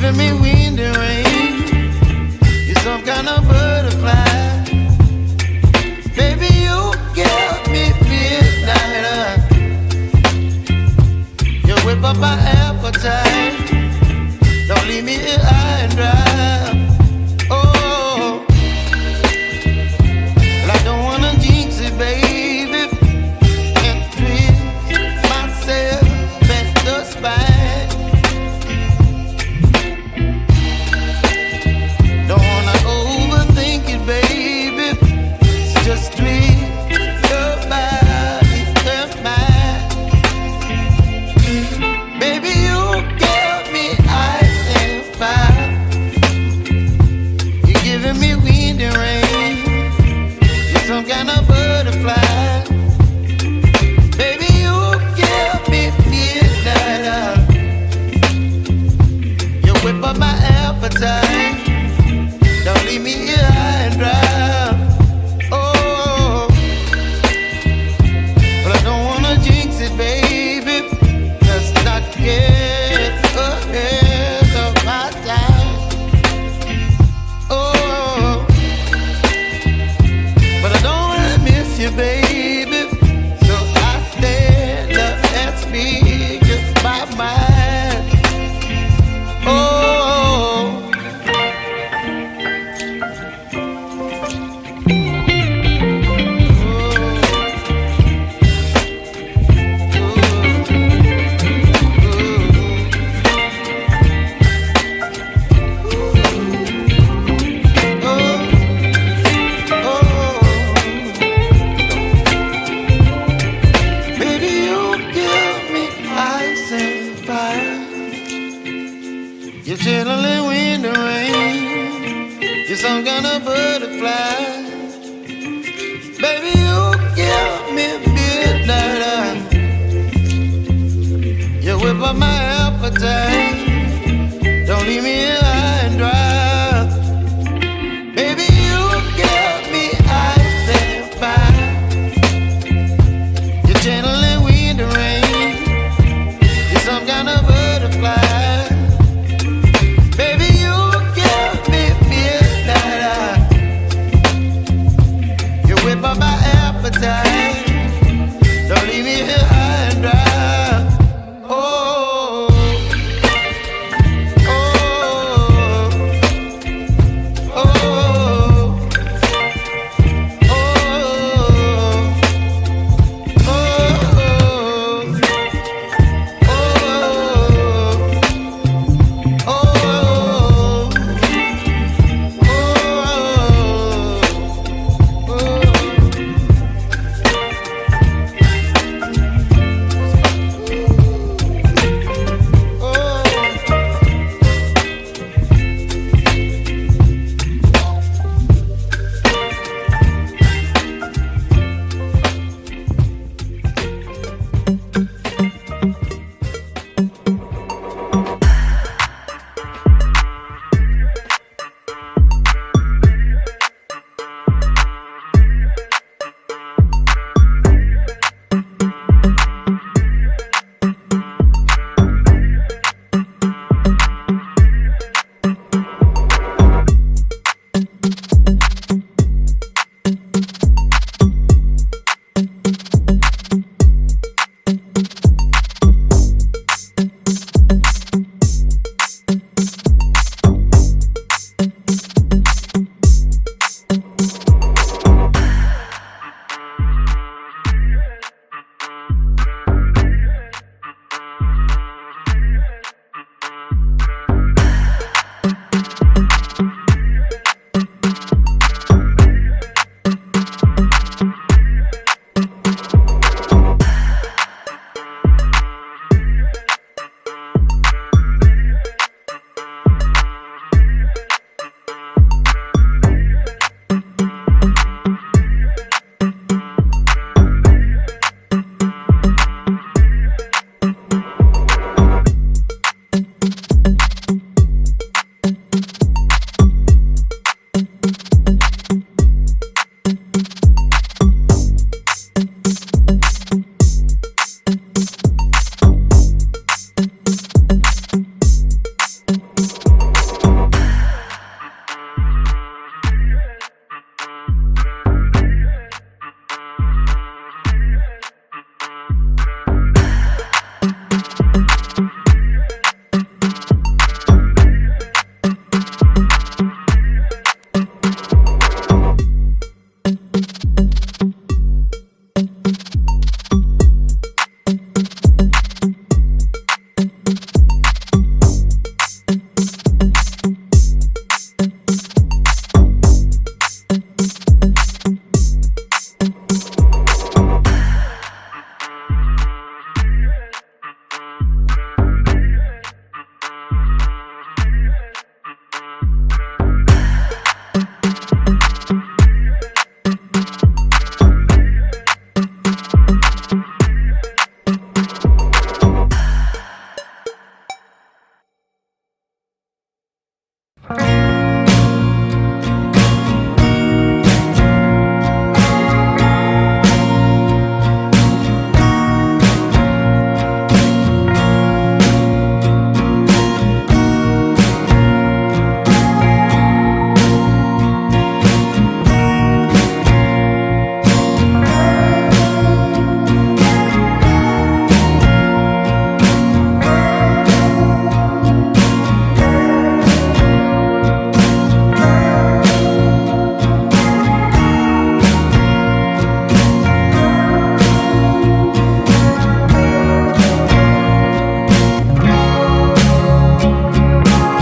giving me wind and rain. You're some kind of butterfly. Baby, you give me midnight. You whip up my appetite. Don't leave me here high and dry. Oh, well, I don't wanna jinx it, baby, and twist myself at the spine. Don't wanna overthink it, baby. It's just twist your body and mine. Baby, you give me ice and fire. You're giving me wind and rain. You're some kind of butterfly. Baby, you give me midnight. You whip up my appetite. Don't leave me here high and dry. Oh, but I don't wanna jinx it, baby. Let's not get ahead of my time. Oh, but I don't wanna miss you, baby. So I stand up and speak my mind. Oh, baby, you give me ice and fire. You're chilling wind and rain. You're some kind of butterfly. Baby, you give me midnight. You whip up my appetite.